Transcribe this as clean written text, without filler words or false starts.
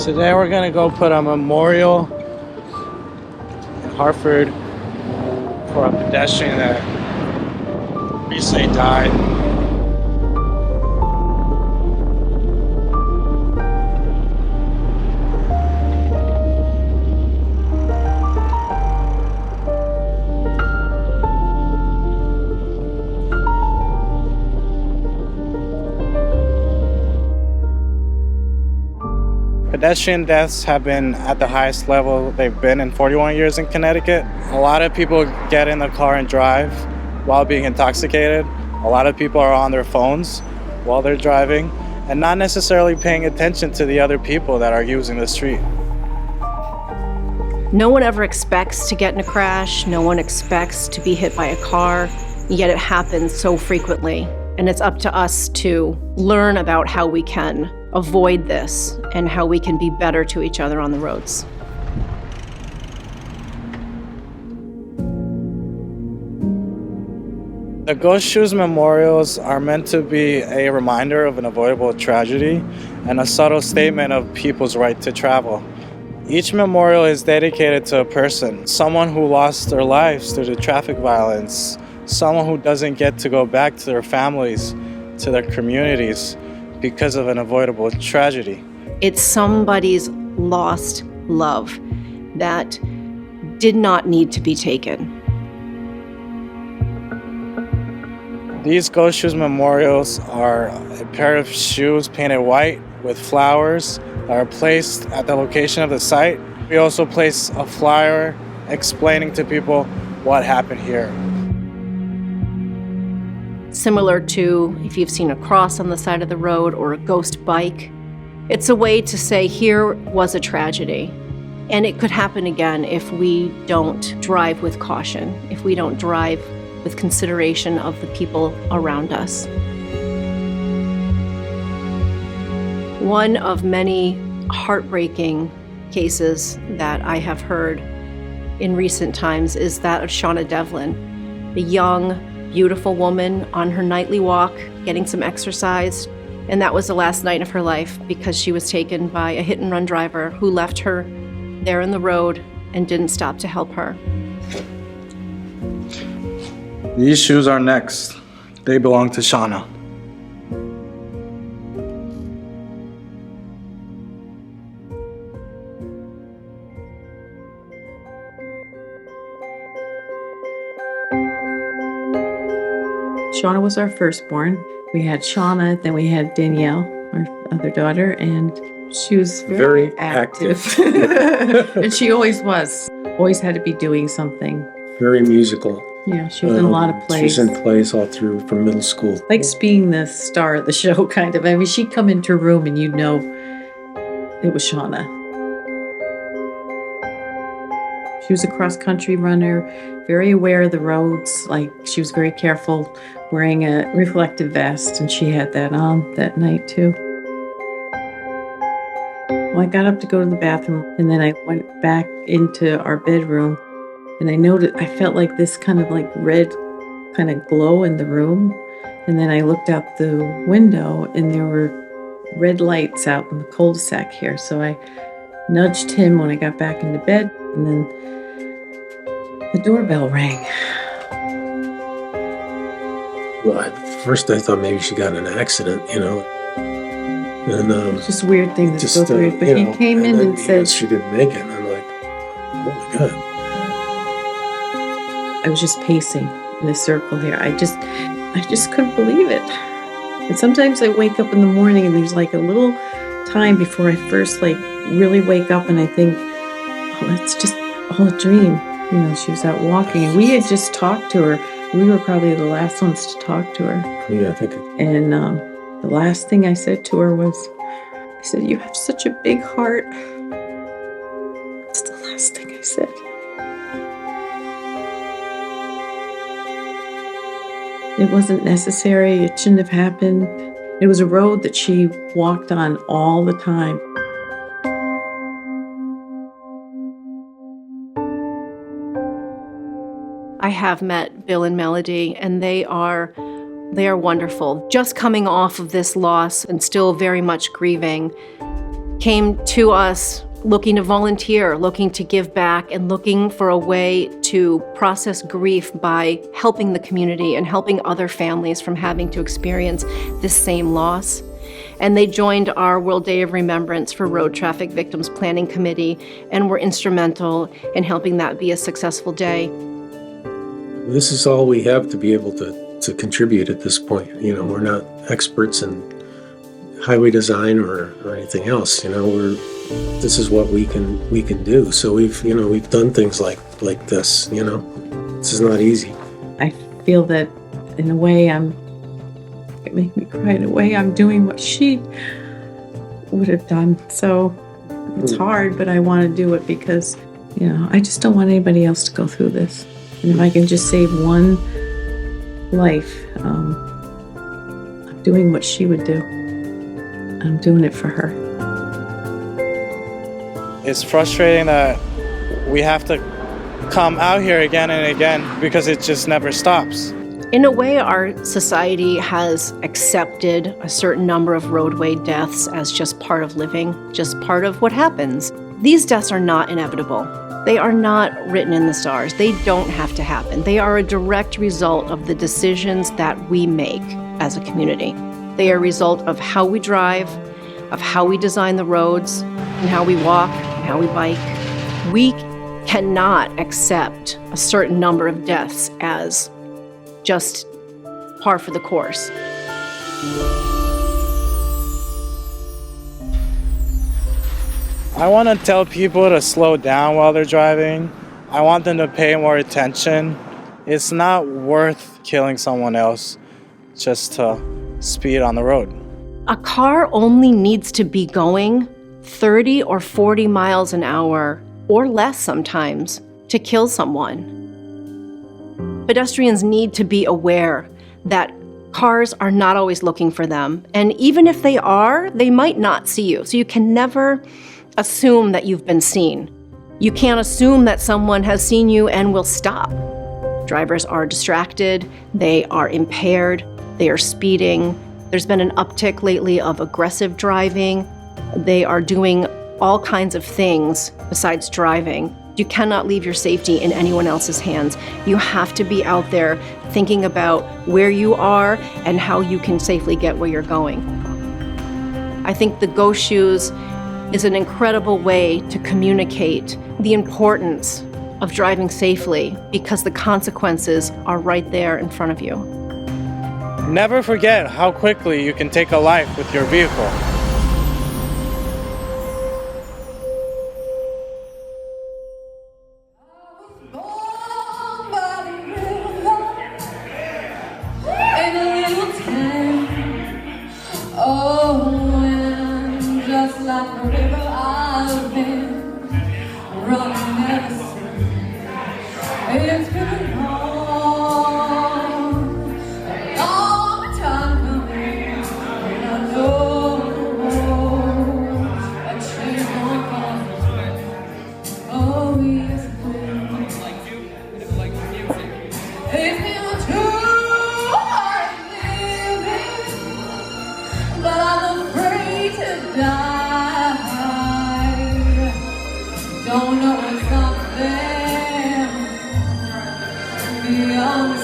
Today we're gonna go put a memorial in Hartford for a pedestrian that recently died. Pedestrian deaths have been at the highest level they've been in 41 years in Connecticut. A lot of people get in the car and drive while being intoxicated. A lot of people are on their phones while they're driving and not necessarily paying attention to the other people that are using the street. No one ever expects to get in a crash. No one expects to be hit by a car, yet it happens so frequently. And it's up to us to learn about how we can avoid this and how we can be better to each other on the roads. The Ghost Shoes memorials are meant to be a reminder of an avoidable tragedy and a subtle statement of people's right to travel. Each memorial is dedicated to a person, someone who lost their lives due to traffic violence, someone who doesn't get to go back to their families, to their communities, because of an avoidable tragedy. It's somebody's lost love that did not need to be taken. These Ghost Shoes memorials are a pair of shoes painted white with flowers that are placed at the location of the site. We also place a flyer explaining to people what happened here. Similar to if you've seen a cross on the side of the road or a ghost bike. It's a way to say here was a tragedy, and it could happen again if we don't drive with caution, if we don't drive with consideration of the people around us. One of many heartbreaking cases that I have heard in recent times is that of Shauna Devlin, a young, beautiful woman on her nightly walk, getting some exercise, and that was the last night of her life because she was taken by a hit-and-run driver who left her there in the road and didn't stop to help her. These shoes are next. They belong to Shauna. Shauna was our firstborn. We had Shauna, then we had Danielle, our other daughter, and she was very active. And she always was. Always had to be doing something. Very musical. Yeah, she was in a lot of plays. She was in plays all through from middle school. Likes being the star of the show, kind of. I mean, she'd come into a room and you'd know it was Shauna. She was a cross-country runner, very aware of the roads. Like, she was very careful wearing a reflective vest, and she had that on that night, too. Well, I got up to go to the bathroom, and then I went back into our bedroom, and I felt like this kind of like red kind of glow in the room. And then I looked out the window, and there were red lights out in the cul-de-sac here. So I nudged him when I got back into bed, and then the doorbell rang. Well, at first I thought maybe she got in an accident, And It's just a weird thing that's so weird. But he came in and said she didn't make it. And I'm like, oh my God. I was just pacing in a circle here. I just couldn't believe it. And sometimes I wake up in the morning and there's like a little time before I first like really wake up and I think, oh, it's just all a dream. She was out walking and we had just talked to her. We were probably the last ones to talk to her. Yeah, I think. And the last thing I said to her was, I said, "You have such a big heart." That's the last thing I said. It wasn't necessary. It shouldn't have happened. It was a road that she walked on all the time. I have met Bill and Melody, and they are wonderful. Just coming off of this loss and still very much grieving, came to us looking to volunteer, looking to give back, and looking for a way to process grief by helping the community and helping other families from having to experience this same loss. And they joined our World Day of Remembrance for Road Traffic Victims Planning Committee and were instrumental in helping that be a successful day. This is all we have to be able to contribute at this point. You know, we're not experts in highway design or anything else. You know, this is what we can do. So we've done things like this. You know, this is not easy. I feel that in a way it makes me cry. In a way, I'm doing what she would have done. So it's hard, but I want to do it because, you know, I just don't want anybody else to go through this. And if I can just save one life, I'm doing what she would do. I'm doing it for her. It's frustrating that we have to come out here again and again because it just never stops. In a way, our society has accepted a certain number of roadway deaths as just part of living, just part of what happens. These deaths are not inevitable. They are not written in the stars. They don't have to happen. They are a direct result of the decisions that we make as a community. They are a result of how we drive, of how we design the roads, and how we walk, and how we bike. We cannot accept a certain number of deaths as just par for the course. I want to tell people to slow down while they're driving. I want them to pay more attention. It's not worth killing someone else just to speed on the road. A car only needs to be going 30 or 40 miles an hour, or less sometimes, to kill someone. Pedestrians need to be aware that cars are not always looking for them. And even if they are, they might not see you. So you can never assume that you've been seen. You can't assume that someone has seen you and will stop. Drivers are distracted, they are impaired, they are speeding. There's been an uptick lately of aggressive driving. They are doing all kinds of things besides driving. You cannot leave your safety in anyone else's hands. You have to be out there thinking about where you are and how you can safely get where you're going. I think the Go Shoes is an incredible way to communicate the importance of driving safely because the consequences are right there in front of you. Never forget how quickly you can take a life with your vehicle. Don't know what's up there beyond the